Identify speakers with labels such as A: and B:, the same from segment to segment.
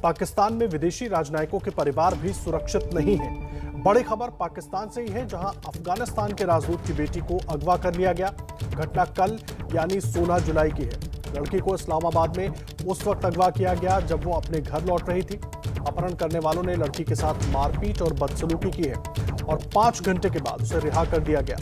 A: पाकिस्तान में विदेशी राजनयिकों के परिवार भी सुरक्षित नहीं है। बड़ी खबर पाकिस्तान से ही है, जहां अफगानिस्तान के राजदूत की बेटी को अगवा कर लिया गया। घटना कल यानी 16 जुलाई की है। लड़की को इस्लामाबाद में उस वक्त अगवा किया गया जब वो अपने घर लौट रही थी। अपहरण करने वालों ने लड़की के साथ मारपीट और बदसलूकी की है और 5 घंटे के बाद उसे रिहा कर दिया गया।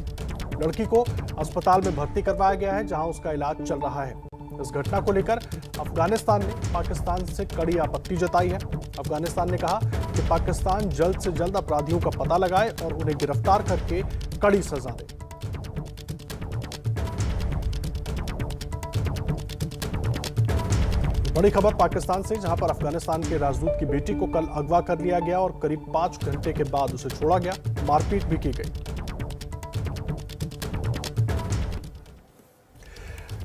A: लड़की को अस्पताल में भर्ती करवाया गया है, जहां उसका इलाज चल रहा है। इस घटना को लेकर अफगानिस्तान ने पाकिस्तान से कड़ी आपत्ति जताई है। अफगानिस्तान ने कहा कि पाकिस्तान जल्द से जल्द अपराधियों का पता लगाए और उन्हें गिरफ्तार करके कड़ी सजा दे। बड़ी खबर पाकिस्तान से, जहां पर अफगानिस्तान के राजदूत की बेटी को कल अगवा कर लिया गया और करीब 5 घंटे के बाद उसे छोड़ा गया। मारपीट भी की गई।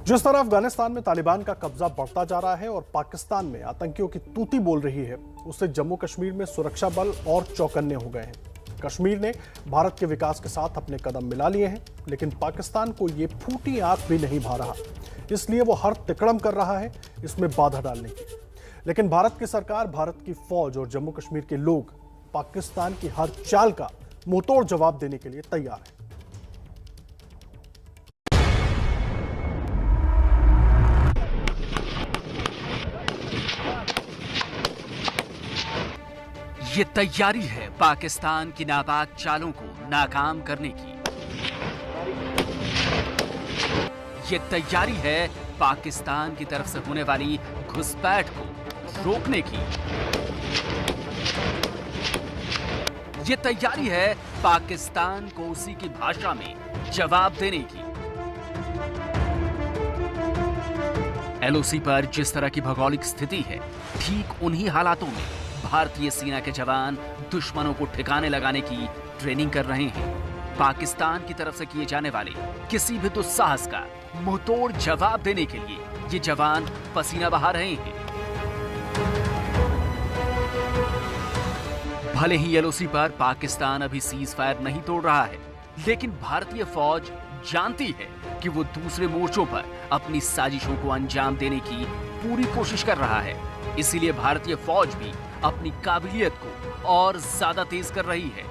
A: जिस तरह अफगानिस्तान में तालिबान का कब्जा बढ़ता जा रहा है और पाकिस्तान में आतंकियों की तूती बोल रही है, उससे जम्मू कश्मीर में सुरक्षा बल और चौकन्ने हो गए हैं। कश्मीर ने भारत के विकास के साथ अपने कदम मिला लिए हैं, लेकिन पाकिस्तान को यह फूटी आंख भी नहीं भा रहा। इसलिए वो हर तिकड़म कर रहा है इसमें बाधा डालने की। लेकिन भारत की सरकार, भारत की फौज और जम्मू कश्मीर के लोग पाकिस्तान की हर चाल का मुंहतोड़ जवाब देने के लिए तैयार है।
B: ये तैयारी है पाकिस्तान की नापाक चालों को नाकाम करने की। ये तैयारी है पाकिस्तान की तरफ से होने वाली घुसपैठ को रोकने की। ये तैयारी है पाकिस्तान को उसी की भाषा में जवाब देने की। एलओसी पर जिस तरह की भौगोलिक स्थिति है, ठीक उन्हीं हालातों में भारतीय सेना के जवान दुश्मनों को ठिकाने लगाने की ट्रेनिंग कर रहे हैं। पाकिस्तान की तरफ से किए जाने वाले किसी भी दुस्साहस का मुंहतोड़ जवाब देने के लिए ये जवान पसीना बहा रहे हैं। भले ही एलओसी पर पाकिस्तान अभी सीज फायर नहीं तोड़ रहा है, लेकिन भारतीय फौज जानती है कि वो दूसरे मोर्चों पर अपनी साजिशों को अंजाम देने की पूरी कोशिश कर रहा है। इसीलिए भारतीय फौज भी अपनी काबिलियत को और ज्यादा तेज कर रही है।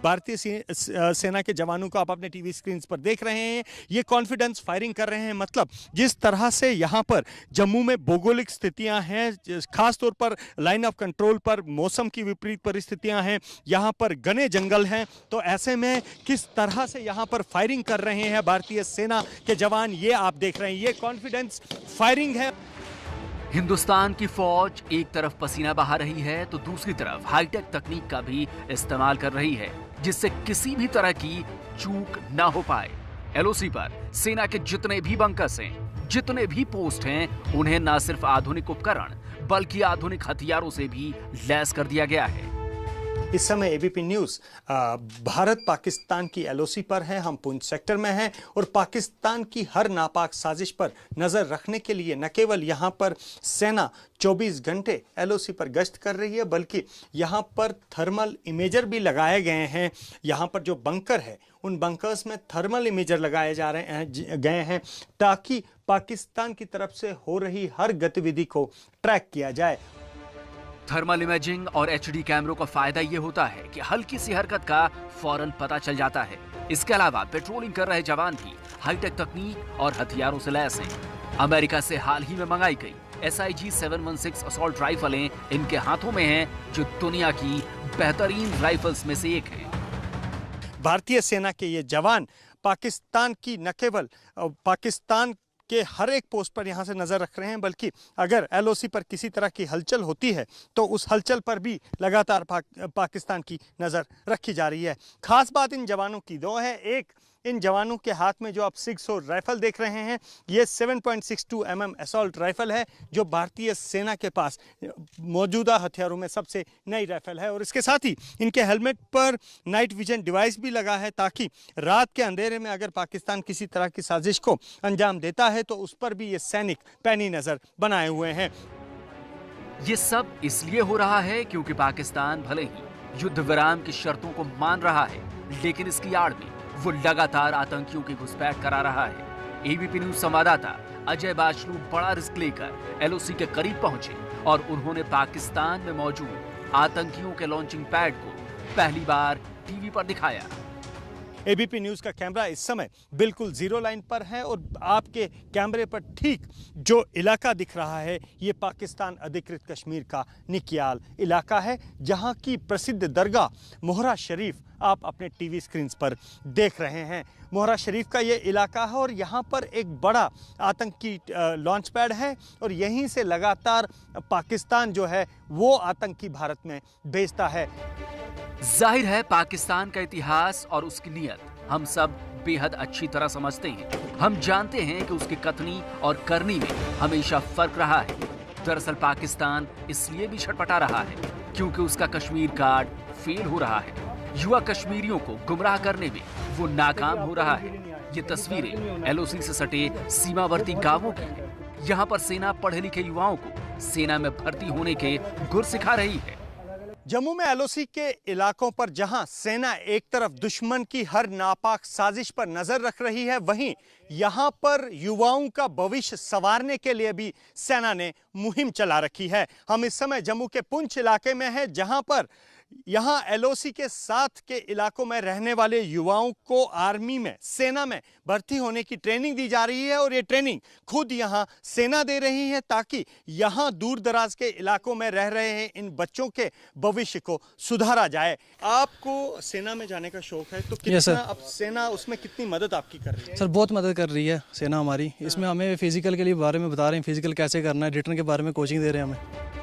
C: भारतीय सेना के जवानों को आप अपने टीवी स्क्रीन पर देख रहे हैं। ये कॉन्फिडेंस फायरिंग कर रहे हैं। मतलब जिस तरह से यहाँ पर जम्मू में भौगोलिक स्थितियां हैं, खास तौर पर लाइन ऑफ कंट्रोल पर मौसम की विपरीत परिस्थितियां हैं, यहाँ पर घने जंगल हैं, तो ऐसे में किस तरह से यहाँ पर फायरिंग कर रहे हैं भारतीय सेना के जवान, ये आप देख रहे हैं। ये कॉन्फिडेंस फायरिंग है।
B: हिंदुस्तान की फौज एक तरफ पसीना बहा रही है तो दूसरी तरफ हाईटेक तकनीक का भी इस्तेमाल कर रही है, जिससे किसी भी तरह की चूक न हो पाए। एलओसी पर सेना के जितने भी बंकर्स हैं, जितने भी पोस्ट हैं, उन्हें न सिर्फ आधुनिक उपकरण बल्कि आधुनिक हथियारों से भी लैस कर दिया गया है।
C: इस समय एबीपी न्यूज़ भारत पाकिस्तान की एलओसी पर है। हम पुंछ सेक्टर में हैं और पाकिस्तान की हर नापाक साजिश पर नज़र रखने के लिए न केवल यहाँ पर सेना 24 घंटे एलओसी पर गश्त कर रही है, बल्कि यहाँ पर थर्मल इमेजर भी लगाए गए हैं। यहाँ पर जो बंकर है, उन बंकर्स में थर्मल इमेजर लगाए गए हैं ताकि पाकिस्तान की तरफ से हो रही हर गतिविधि को ट्रैक किया जाए।
B: थर्मल इमेजिंग और एचडी कैमरों का फायदा यह होता है कि हल्की सी हरकत का फौरन पता चल जाता है। इसके अलावा पेट्रोलिंग कर रहे जवान भी हाईटेक तकनीक और हथियारों से लैस हैं। अमेरिका से हाल ही में मंगाई गई SIG 716 असॉल्ट राइफलें इनके हाथों में हैं, जो दुनिया की बेहतरीन राइफल्स में से एक है।
C: भारतीय सेना के ये जवान पाकिस्तान की न केवल पाकिस्तान के हर एक पोस्ट पर यहाँ से नज़र रख रहे हैं, बल्कि अगर एलओसी पर किसी तरह की हलचल होती है तो उस हलचल पर भी लगातार पाकिस्तान की नज़र रखी जा रही है। खास बात इन जवानों की दो है। एक, इन जवानों के हाथ में जो आप 600 राइफल देख रहे हैं, ये 7.62 mm असॉल्ट राइफल है, जो भारतीय सेना के पास मौजूदा हथियारों में सबसे नई राइफल है। और इसके साथ ही इनके हेलमेट पर नाइट विजन डिवाइस भी लगा है, ताकि रात के अंधेरे में अगर पाकिस्तान किसी तरह की साजिश को अंजाम देता है तो उस पर भी ये सैनिक पैनी नजर बनाए हुए हैं।
B: ये सब इसलिए हो रहा है क्योंकि पाकिस्तान भले ही युद्ध विराम की शर्तों को मान रहा है, लेकिन इसकी आड़ में वो लगातार आतंकियों की घुसपैठ करा रहा है। एबीपी न्यूज संवाददाता अजय बाचलू बड़ा रिस्क लेकर एलओसी के करीब पहुंचे और उन्होंने पाकिस्तान में मौजूद आतंकियों के लॉन्चिंग पैड को पहली बार टीवी पर दिखाया।
C: एबीपी न्यूज का कैमरा इस समय बिल्कुल जीरो लाइन पर है और आपके कैमरे पर ठीक जो इलाका दिख रहा है ये पाकिस्तान अधिकृत कश्मीर का निकियाल इलाका है, जहां की प्रसिद्ध दरगाह मोहरा शरीफ आप अपने टीवी स्क्रीन पर देख रहे हैं। मोहरा शरीफ का ये इलाका है और यहाँ पर एक बड़ा आतंकी लॉन्च पैड है और यहीं से लगातार पाकिस्तान जो है वो आतंकी भारत में भेजता है।
B: जाहिर है पाकिस्तान का इतिहास और उसकी नीयत हम सब बेहद अच्छी तरह समझते हैं। हम जानते हैं कि उसकी कथनी और करनी में हमेशा फर्क रहा है। दरअसल पाकिस्तान इसलिए भी छटपटा रहा है क्योंकि उसका कश्मीर कार्ड फेल हो रहा है। युवा कश्मीरियों को गुमराह करने में वो नाकाम हो रहा है। ये तस्वीरें एलओसी से सटे सीमावर्ती गांवों की है। यहाँ पर सेना पढ़े लिखे युवाओं को सेना में भर्ती होने के गुर सिखा रही है।
C: जम्मू में एलओसी के इलाकों पर जहां सेना एक तरफ दुश्मन की हर नापाक साजिश पर नजर रख रही है, वहीं यहां पर युवाओं का भविष्य संवारने के लिए भी सेना ने मुहिम चला रखी है। हम इस समय जम्मू के पुंछ इलाके में हैं, जहां पर यहाँ एलओसी के साथ के इलाकों में रहने वाले युवाओं को आर्मी में, सेना में भर्ती होने की ट्रेनिंग दी जा रही है और ये ट्रेनिंग खुद यहाँ सेना दे रही है ताकि यहाँ दूर दराज के इलाकों में रह रहे हैं इन बच्चों के भविष्य को सुधारा जाए। आपको सेना में जाने का शौक है तो कितना अब सेना उसमें कितनी मदद आपकी कर रही है?
D: सर बहुत मदद कर रही है सेना हमारी। इसमें हमें फिजिकल के लिए बारे में बता रहे हैं, फिजिकल कैसे करना है, रिटर्न के बारे में कोचिंग दे रहे हैं हमें।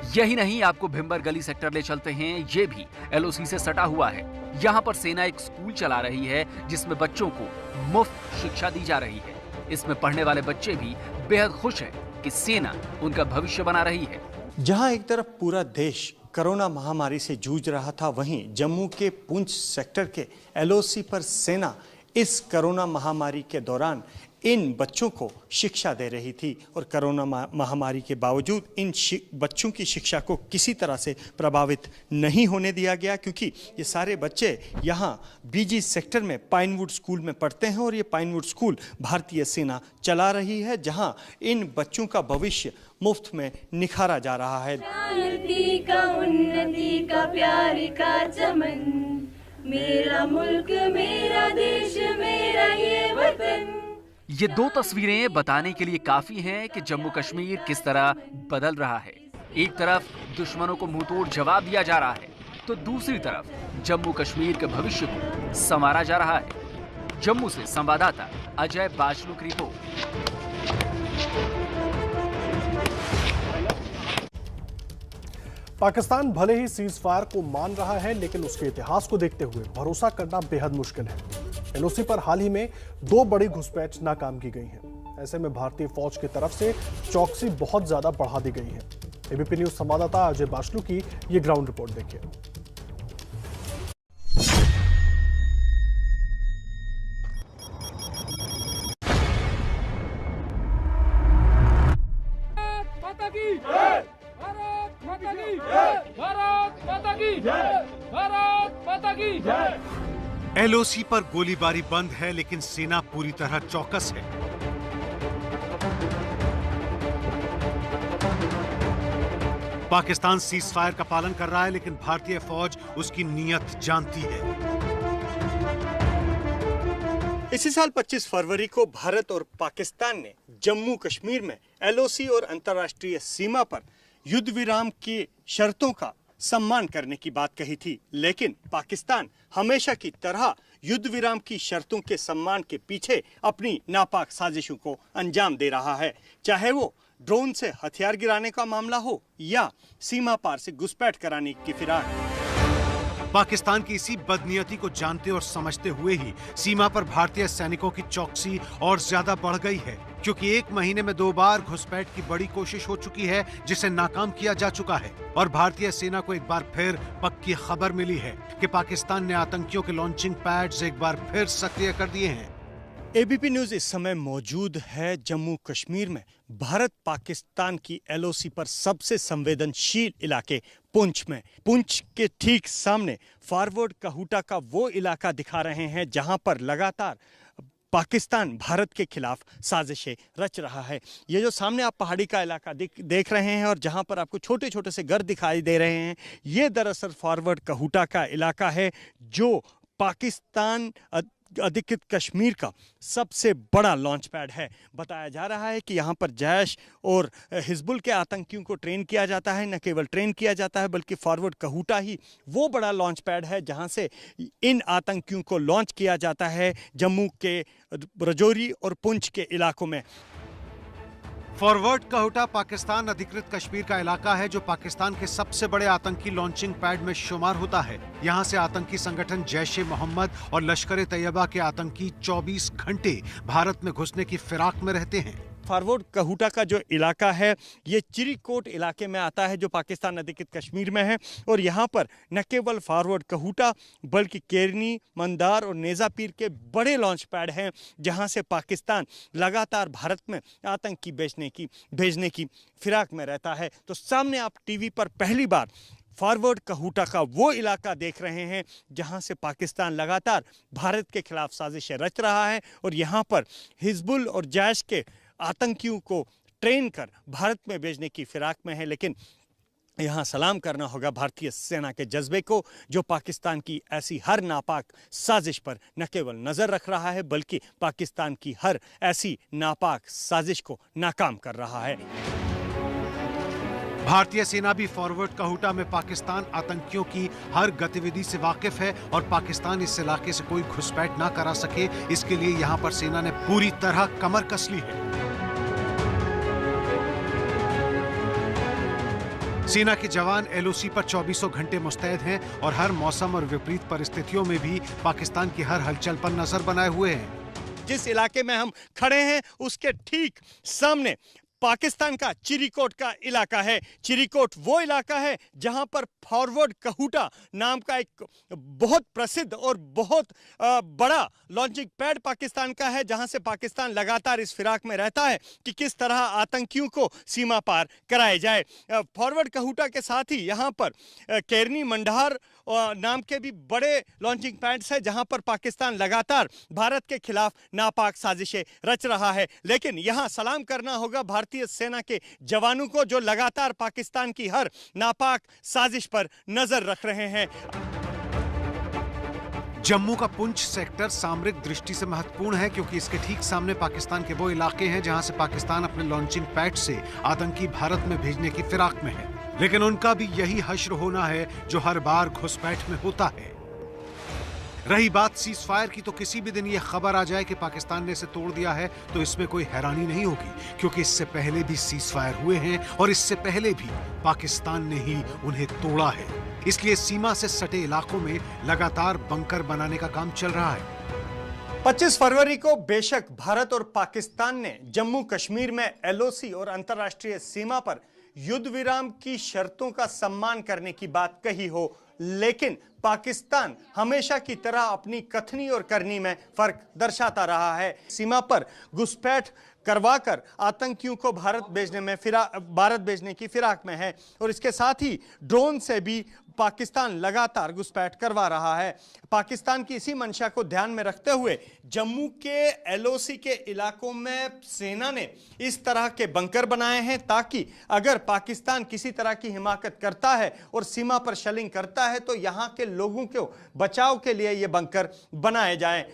B: यही नहीं, आपको भिम्बर गली सेक्टर ले चलते हैं, ये भी एलओसी से सटा हुआ है। यहाँ पर सेना एक स्कूल चला रही है जिसमें बच्चों को मुफ्त शिक्षा दी जा रही है। इसमें पढ़ने वाले बच्चे भी बेहद खुश हैं कि सेना उनका भविष्य बना रही है।
C: जहां एक तरफ पूरा देश कोरोना महामारी से जूझ रहा था, वहीं जम्मू के पुंछ सेक्टर के एलओसी पर सेना इस कोरोना महामारी के दौरान इन बच्चों को शिक्षा दे रही थी और कोरोना महामारी के बावजूद इन बच्चों की शिक्षा को किसी तरह से प्रभावित नहीं होने दिया गया, क्योंकि ये सारे बच्चे यहाँ बीजी सेक्टर में पाइनवुड स्कूल में पढ़ते हैं और ये पाइनवुड स्कूल भारतीय सेना चला रही है, जहाँ इन बच्चों का भविष्य मुफ्त में निखारा जा रहा है।
E: शांति का, उन्नति का, प्यार का चमन, मेरा मुल्क, मेरा देश, मेरा ये वतन।
B: ये दो तस्वीरें बताने के लिए काफी हैं कि जम्मू कश्मीर किस तरह बदल रहा है। एक तरफ दुश्मनों को मुंहतोड़ जवाब दिया जा रहा है तो दूसरी तरफ जम्मू कश्मीर के भविष्य को संवारा जा रहा है। जम्मू से संवाददाता अजय बाचलू की रिपोर्ट।
A: पाकिस्तान भले ही सीज फायर को मान रहा है, लेकिन उसके इतिहास को देखते हुए भरोसा करना बेहद मुश्किल है। एलओसी पर हाल ही में 2 बड़ी घुसपैठ नाकाम की गई हैं। ऐसे में भारतीय फौज की तरफ से चौकसी बहुत ज्यादा बढ़ा दी गई है। एबीपी न्यूज संवाददाता अजय बाचलू की ये ग्राउंड रिपोर्ट देखिए।
F: एलओसी पर गोलीबारी बंद है, लेकिन सेना पूरी तरह चौकस है। पाकिस्तान सीज फायर का पालन कर रहा है, लेकिन भारतीय फौज उसकी नीयत जानती है।
C: इसी साल 25 फरवरी को भारत और पाकिस्तान ने जम्मू कश्मीर में एलओसी और अंतर्राष्ट्रीय सीमा पर युद्ध विराम की शर्तों का सम्मान करने की बात कही थी, लेकिन पाकिस्तान हमेशा की तरह युद्ध विराम की शर्तों के सम्मान के पीछे अपनी नापाक साजिशों को अंजाम दे रहा है, चाहे वो ड्रोन से हथियार गिराने का मामला हो या सीमा पार से घुसपैठ कराने की फिराक।
F: पाकिस्तान की इसी बदनीयती को जानते और समझते हुए ही सीमा पर भारतीय सैनिकों की चौकसी और ज्यादा बढ़ गई है, क्योंकि 1 महीने में 2 बार घुसपैठ की बड़ी कोशिश हो चुकी है जिसे नाकाम किया जा चुका है। और भारतीय सेना को एक बार फिर पक्की खबर मिली है कि पाकिस्तान ने आतंकियों के लॉन्चिंग पैड्स एक बार फिर सक्रिय कर दिए हैं।
C: एबीपी न्यूज इस समय मौजूद है जम्मू कश्मीर में भारत पाकिस्तान की एलओसी पर सबसे संवेदनशील इलाके पुंछ में। पुंछ के ठीक सामने फॉरवर्ड कहूटा का वो इलाका दिखा रहे हैं जहां पर लगातार पाकिस्तान भारत के खिलाफ साजिशें रच रहा है। ये जो सामने आप पहाड़ी का इलाका देख रहे हैं और जहां पर आपको छोटे छोटे से घर दिखाई दे रहे हैं, ये दरअसल फॉरवर्ड कहूटा का इलाका है जो पाकिस्तान अधिकृत कश्मीर का सबसे बड़ा लॉन्च पैड है। बताया जा रहा है कि यहाँ पर जैश और हिजबुल के आतंकियों को ट्रेन किया जाता है। न केवल ट्रेन किया जाता है बल्कि फॉरवर्ड कहूटा ही वो बड़ा लॉन्च पैड है जहाँ से इन आतंकियों को लॉन्च किया जाता है जम्मू के रजौरी और पुंछ के इलाकों में।
F: फॉरवर्ड कहूटा पाकिस्तान अधिकृत कश्मीर का इलाका है जो पाकिस्तान के सबसे बड़े आतंकी लॉन्चिंग पैड में शुमार होता है। यहाँ से आतंकी संगठन जैश ए मोहम्मद और लश्कर ए तैयबा के आतंकी 24 घंटे भारत में घुसने की फिराक में रहते हैं।
C: फॉरवर्ड कहूटा का जो इलाका है ये चिरीकोट इलाके में आता है जो पाकिस्तान अधिकृत कश्मीर में है। और यहाँ पर न केवल फॉरवर्ड कहूटा बल्कि केरनी, मंदार और नेज़ापीर के बड़े लॉन्च पैड हैं जहाँ से पाकिस्तान लगातार भारत में आतंकी भेजने की फिराक में रहता है। तो सामने आप टीवी पर पहली बार फॉरवर्ड कहूटा का वो इलाका देख रहे हैं जहां से पाकिस्तान लगातार भारत के खिलाफ साजिशें रच रहा है और यहाँ पर हिजबुल और जैश के आतंकियों को ट्रेन कर भारत में भेजने की फिराक में है। लेकिन यहाँ सलाम करना होगा भारतीय सेना के जज्बे को जो पाकिस्तान की ऐसी हर नापाक साजिश पर न केवल नज़र रख रहा है बल्कि पाकिस्तान की हर ऐसी नापाक साजिश को नाकाम कर रहा है।
F: भारतीय सेना भी फॉरवर्ड कहूटा में पाकिस्तान आतंकियों की हर गतिविधि से वाकिफ है और पाकिस्तान इस इलाके से कोई घुसपैठ ना करा सके इसके लिए यहाँ पर सेना ने पूरी तरह कमर कस ली है। सेना के जवान एलओसी पर 24 घंटे मुस्तैद हैं और हर मौसम और विपरीत परिस्थितियों में भी पाकिस्तान की हर हलचल पर नजर बनाए हुए हैं।
C: जिस इलाके में हम खड़े हैं उसके ठीक सामने पाकिस्तान का चिरीकोट का इलाका है। चिरीकोट वो इलाका है जहां पर फॉरवर्ड कहूटा नाम का एक बहुत प्रसिद्ध और बहुत बड़ा लॉन्चिंग पैड पाकिस्तान का है जहां से पाकिस्तान लगातार इस फिराक में रहता है कि किस तरह आतंकियों को सीमा पार कराए जाए। फॉरवर्ड कहूटा के साथ ही यहां पर केरनी, मंडार नाम के भी बड़े लॉन्चिंग पैड्स है जहां पर पाकिस्तान लगातार भारत के खिलाफ नापाक साजिशें रच रहा है। लेकिन यहां सलाम करना होगा भारतीय सेना के जवानों को जो लगातार पाकिस्तान की हर नापाक साजिश पर नजर रख रहे हैं।
F: जम्मू का पुंछ सेक्टर सामरिक दृष्टि से महत्वपूर्ण है क्योंकि इसके ठीक सामने पाकिस्तान के वो इलाके हैं जहां से पाकिस्तान अपने लॉन्चिंग पैड से आतंकी भारत में भेजने की फिराक में है। लेकिन उनका भी यही हश्र होना है जो हर बार घुसपैठ में होता है। रही बात सीज फायर की तो किसी भी दिन ये खबर आ जाए कि पाकिस्तान ने इसे तोड़ दिया है तो इसमें कोई हैरानी नहीं होगी क्योंकि इससे पहले भी सीज फायर हुए हैं और इससे पहले भी पाकिस्तान ने ही उन्हें तोड़ा है। इसलिए सीमा से सटे इलाकों में लगातार बंकर बनाने का काम चल रहा है।
C: 25 फरवरी को बेशक भारत और पाकिस्तान ने जम्मू कश्मीर में एलओसी और अंतर्राष्ट्रीय सीमा पर युद्ध विराम की शर्तों का सम्मान करने की बात कही हो, लेकिन पाकिस्तान हमेशा की तरह अपनी कथनी और करनी में फर्क दर्शाता रहा है। सीमा पर घुसपैठ करवाकर आतंकियों को भारत भेजने की फिराक में है और इसके साथ ही ड्रोन से भी पाकिस्तान लगातार घुसपैठ करवा रहा है। पाकिस्तान की इसी मंशा को ध्यान में रखते हुए जम्मू के एलओसी के इलाकों में सेना ने इस तरह के बंकर बनाए हैं ताकि अगर पाकिस्तान किसी तरह की हिमाकत करता है और सीमा पर शेलिंग करता है तो यहाँ के लोगों को बचाव के लिए ये बंकर बनाए जाएं।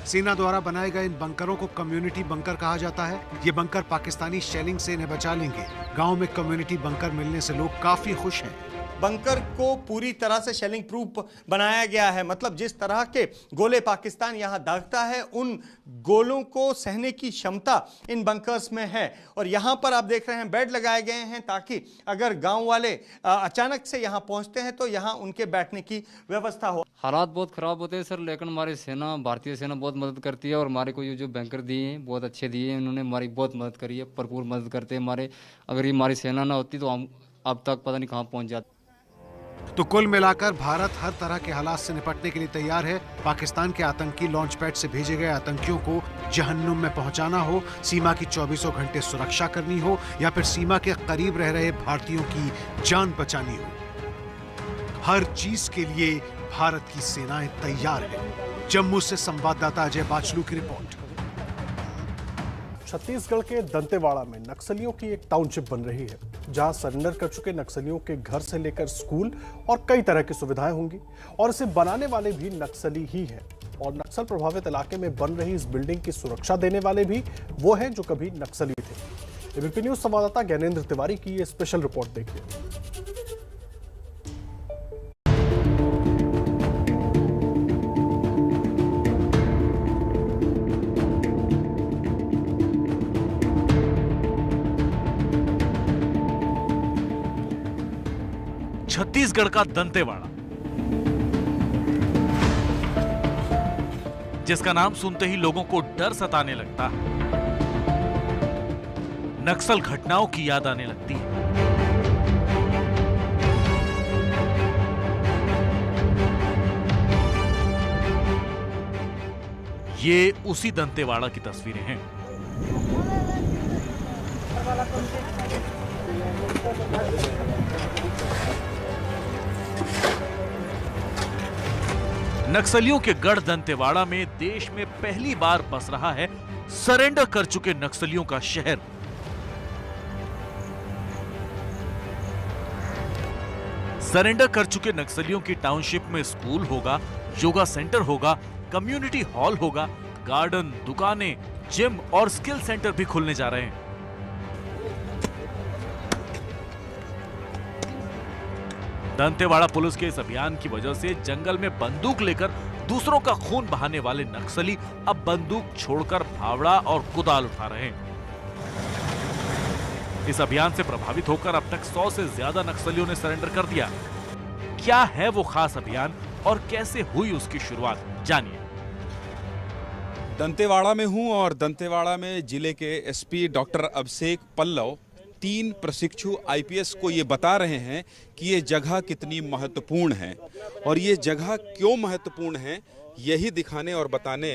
F: सेना द्वारा बनाए गए इन बंकरों को कम्युनिटी बंकर कहा जाता है। ये बंकर पाकिस्तानी शेलिंग से इन्हें बचा लेंगे। गांव में कम्युनिटी बंकर मिलने से लोग काफी खुश हैं।
C: बंकर को पूरी तरह से शेलिंग प्रूफ बनाया गया है, मतलब जिस तरह के गोले पाकिस्तान यहां दागता है उन गोलों को सहने की क्षमता इन बंकर्स में है। और यहां पर आप देख रहे हैं बेड लगाए गए हैं ताकि अगर गांव वाले अचानक से यहां पहुंचते हैं तो यहां उनके बैठने की व्यवस्था हो।
G: हालात बहुत ख़राब होते हैं सर, लेकिन हमारी सेना, भारतीय सेना बहुत मदद करती है और हमारे को ये जो बैंकर दिए हैं बहुत अच्छे दिए हैं। उन्होंने हमारी बहुत मदद करी है, भरपूर मदद करते हैं हमारे। अगर ये हमारी सेना ना होती तो हम अब तक पता नहीं कहाँ पहुँच जाते।
F: तो कुल मिलाकर भारत हर तरह के हालात से निपटने के लिए तैयार है। पाकिस्तान के आतंकी लॉन्च पैड से भेजे गए आतंकियों को जहन्नुम में पहुंचाना हो, सीमा की 24 घंटे सुरक्षा करनी हो या फिर सीमा के करीब रह रहे भारतीयों की जान बचानी हो, हर चीज के लिए भारत की सेनाएं तैयार है। जम्मू से संवाददाता अजय बाचलू की रिपोर्ट।
A: छत्तीसगढ़ के दंतेवाड़ा में नक्सलियों की एक टाउनशिप बन रही है, जहां सरेंडर कर चुके नक्सलियों के घर से लेकर स्कूल और कई तरह की सुविधाएं होंगी और इसे बनाने वाले भी नक्सली ही हैं। और नक्सल प्रभावित इलाके में बन रही इस बिल्डिंग की सुरक्षा देने वाले भी वो हैं जो कभी नक्सली थे। एबीपी न्यूज संवाददाता ज्ञानेंद्र तिवारी की ये स्पेशल रिपोर्ट देखिए।
H: छत्तीसगढ़ का दंतेवाड़ा, जिसका नाम सुनते ही लोगों को डर सताने लगता है, नक्सल घटनाओं की याद आने लगती है। ये उसी दंतेवाड़ा की तस्वीरें हैं। नक्सलियों के गढ़ दंतेवाड़ा में देश में पहली बार बस रहा है सरेंडर कर चुके नक्सलियों का शहर। सरेंडर कर चुके नक्सलियों की टाउनशिप में स्कूल होगा, योगा सेंटर होगा, कम्युनिटी हॉल होगा, गार्डन, दुकानें, जिम और स्किल सेंटर भी खुलने जा रहे हैं। दंतेवाड़ा पुलिस के इस अभियान की वजह से जंगल में बंदूक लेकर दूसरों का खून बहाने वाले नक्सली अब बंदूक छोड़कर फावड़ा और कुदाल उठा रहे हैं। इस अभियान से प्रभावित होकर अब तक 100 से ज्यादा नक्सलियों ने सरेंडर कर दिया। क्या है वो खास अभियान और कैसे हुई उसकी शुरुआत, जानिए।
I: दंतेवाड़ा में हूं और दंतेवाड़ा में जिले के एसपी डॉक्टर अभिषेक पल्लव 3 प्रशिक्षु आईपीएस को ये बता रहे हैं कि ये जगह कितनी महत्वपूर्ण है और ये जगह क्यों महत्वपूर्ण है, यही दिखाने और बताने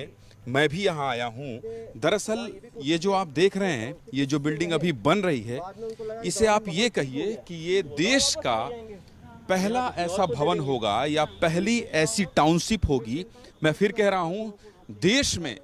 I: मैं भी यहाँ आया हूँ। दरअसल ये जो आप देख रहे हैं, ये जो बिल्डिंग अभी बन रही है, इसे आप ये कहिए कि ये देश का पहला ऐसा भवन होगा या पहली ऐसी टाउनशिप होगी। मैं फिर कह रहा हूँ, देश में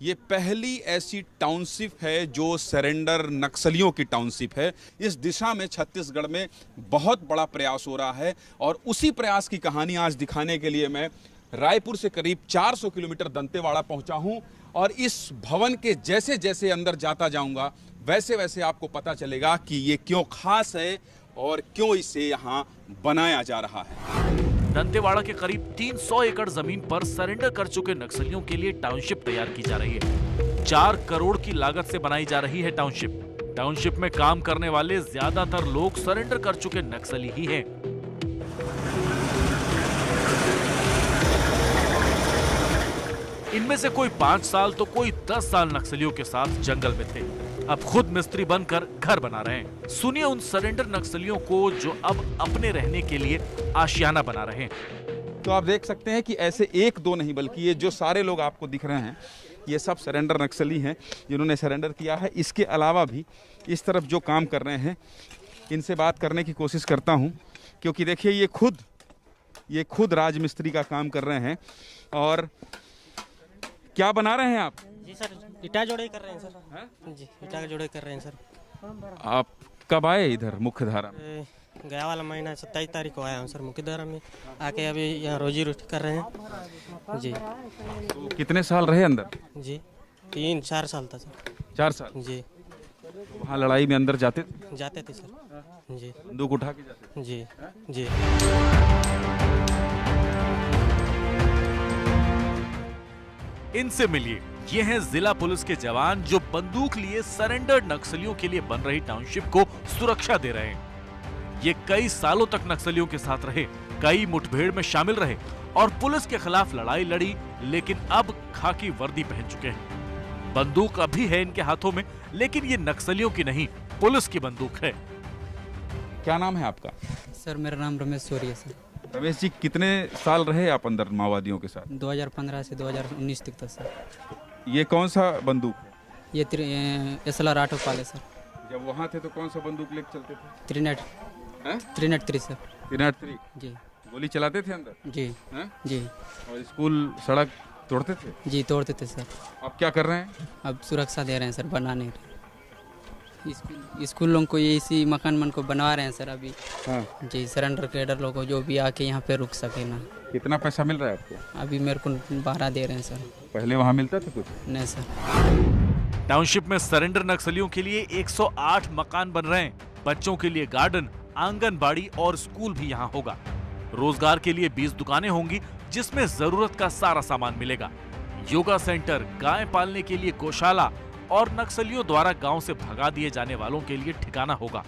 I: ये पहली ऐसी टाउनशिप है जो सरेंडर नक्सलियों की टाउनशिप है। इस दिशा में छत्तीसगढ़ में बहुत बड़ा प्रयास हो रहा है और उसी प्रयास की कहानी आज दिखाने के लिए मैं रायपुर से करीब 400 किलोमीटर दंतेवाड़ा पहुंचा हूं और इस भवन के जैसे जैसे अंदर जाता जाऊंगा वैसे वैसे आपको पता चलेगा कि ये क्यों खास है और क्यों इसे यहाँ बनाया जा रहा है।
H: दंतेवाड़ा के करीब 300 एकड़ जमीन पर सरेंडर कर चुके नक्सलियों के लिए टाउनशिप तैयार की जा रही है। 4 करोड़ की लागत से बनाई जा रही है टाउनशिप। टाउनशिप में काम करने वाले ज्यादातर लोग सरेंडर कर चुके नक्सली ही हैं। इनमें से कोई 5 साल तो कोई 10 साल नक्सलियों के साथ जंगल में थे, अब खुद मिस्त्री बनकर घर बना रहे हैं। सुनिए उन सरेंडर नक्सलियों को जो अब अपने रहने के लिए आशियाना बना रहे हैं।
I: तो आप देख सकते हैं कि ऐसे 1-2 नहीं बल्कि ये जो सारे लोग आपको दिख रहे हैं, ये सब सरेंडर नक्सली हैं जिन्होंने सरेंडर किया है। इसके अलावा भी इस तरफ जो काम कर रहे हैं, इनसे बात करने की कोशिश करता हूँ, क्योंकि देखिए ये खुद राजमिस्त्री का काम कर रहे हैं। और क्या बना रहे हैं आप?
J: जी सर, ईटा जोड़ाई कर रहे हैं सर। जी, ईटा का जोड़ाई कर रहे हैं सर।
I: आप कब आए इधर मुख्य धारा में?
J: गया वाला महीना 27 तारीख को आया हूँ सर मुख्य धारा में। आके अभी यहाँ रोजी रोटी कर रहे हैं। जी।
I: तो कितने साल रहे अंदर?
J: जी 3-4 साल था सर।
I: 4 साल?
J: जी।
I: वहाँ लड़ाई में अंदर जाते
J: थे सर। जी।
I: बंदूक उठा के जाते?
J: जी जी।
H: इनसे मिलिए, ये हैं जिला पुलिस के जवान जो बंदूक लिए सरेंडर नक्सलियों के लिए बन रही टाउनशिप को सुरक्षा दे रहे हैं। ये कई सालों तक नक्सलियों के साथ रहे, कई मुठभेड़ में शामिल रहे और पुलिस के खिलाफ लड़ाई लड़ी, लेकिन अब खाकी वर्दी पहन चुके हैं। बंदूक अभी है इनके हाथों में, लेकिन ये नक्सलियों की नहीं, पुलिस की बंदूक है।
I: क्या नाम है आपका?
K: सर मेरा नाम रमेश सोरी है सर।
I: रमेश जी, कितने साल रहे आप अंदर माओवादियों के साथ?
K: 2015 से 2019 तक था सर।
I: ये कौन सा बंदूक है?
K: ये SLR आटो पाले सर।
I: जब वहाँ थे तो कौन सा बंदूक लेकर चलते थे?
K: 303 सर।
I: 303?
K: जी।
I: गोली चलाते थे अंदर?
K: जी।
I: है?
K: जी।
I: और स्कूल सड़क तोड़ते थे?
K: जी तोड़ते थे सर।
I: अब क्या कर रहे हैं?
K: अब सुरक्षा दे रहे हैं सर, बनाने स्कूलों को ये इसी मकान मन को बनवा रहे हैं सर अभी।
I: हाँ।
K: जी सरेंडर कैडर लोग को जो भी आके यहाँ पे रुक सके ना।
I: कितना पैसा मिल रहा है आपको?
K: अभी मेरे को 12 दे रहे हैं सर।
I: पहले वहाँ मिलता था कुछ?
K: नहीं सर।
H: टाउनशिप में सरेंडर नक्सलियों के लिए 108 मकान बन रहे हैं। बच्चों के लिए गार्डन, आंगनबाड़ी और स्कूल भी यहाँ होगा। रोजगार के लिए 20 दुकानें होंगी जिसमें जरूरत का सारा सामान मिलेगा। योगा सेंटर, गाय पालने के लिए गौशाला और नक्सलियों द्वारा गांव से भगा दिए जाने वालों के लिए ठिकाना होगा।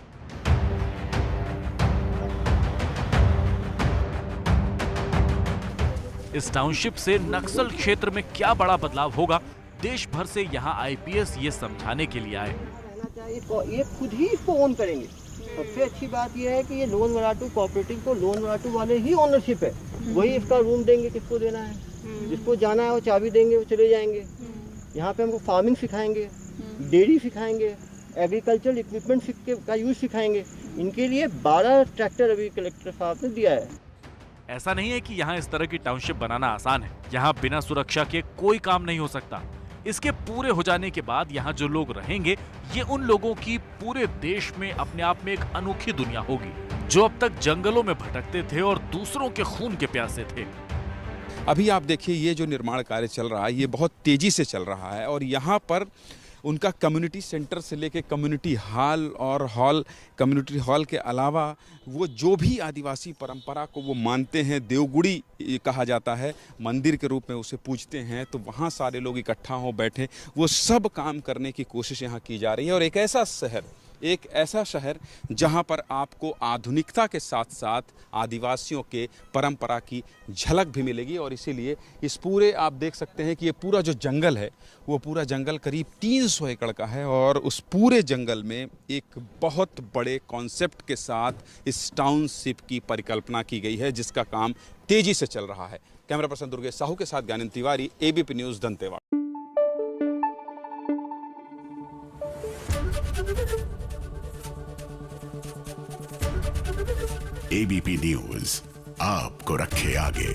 H: इस टाउनशिप से नक्सल क्षेत्र में क्या बड़ा बदलाव होगा, देश भर से यहाँ आईपीएस ये समझाने के लिए आए।
L: ये खुद ही इसको ओन करेंगे। सबसे अच्छी बात यह है कि ये लोन मराठू कोऑपरेटिव को लोन मराठू वाले ही ओनरशिप है। वही इसका रूम देंगे, किसको देना है, जिसको जाना है वो चाबी देंगे, वो चले जाएंगे। यहाँ पे हमको फार्मिंग सिखाएंगे, डेयरी सिखाएंगे, एग्रीकल्चरल इक्विपमेंट का यूज सिखाएंगे। इनके लिए 12 ट्रैक्टर अभी कलेक्टर साहब ने दिया है।
H: ऐसा नहीं है कि यहाँ इस तरह की टाउनशिप बनाना आसान है। यहाँ बिना सुरक्षा के कोई काम नहीं हो सकता। इसके पूरे हो जाने के बाद यहाँ जो लोग रहेंगे, ये उन लोगों की पूरे देश में अपने आप में एक अनोखी दुनिया होगी, जो अब तक जंगलों में भटकते थे और दूसरों के खून के प्यासे थे।
I: अभी आप देखिए ये जो निर्माण कार्य चल रहा है ये बहुत तेजी से चल रहा है और यहाँ पर उनका कम्युनिटी सेंटर से लेके कम्युनिटी हॉल कम्युनिटी हॉल के अलावा वो जो भी आदिवासी परंपरा को वो मानते हैं, देवगुड़ी कहा जाता है, मंदिर के रूप में उसे पूजते हैं, तो वहाँ सारे लोग इकट्ठा हो बैठे, वो सब काम करने की कोशिश यहाँ की जा रही है। और एक ऐसा शहर जहाँ पर आपको आधुनिकता के साथ साथ आदिवासियों के परंपरा की झलक भी मिलेगी। और इसीलिए इस पूरे आप देख सकते हैं कि ये पूरा जो जंगल है वो पूरा जंगल करीब 300 एकड़ का है और उस पूरे जंगल में एक बहुत बड़े कॉन्सेप्ट के साथ इस टाउनशिप की परिकल्पना की गई है, जिसका काम तेजी से चल रहा है। कैमरा पर्सन दुर्गेश साहू के साथ Gyanendra Tiwari, ABP news, Dantewada.
M: ABP news आपको रखे आगे।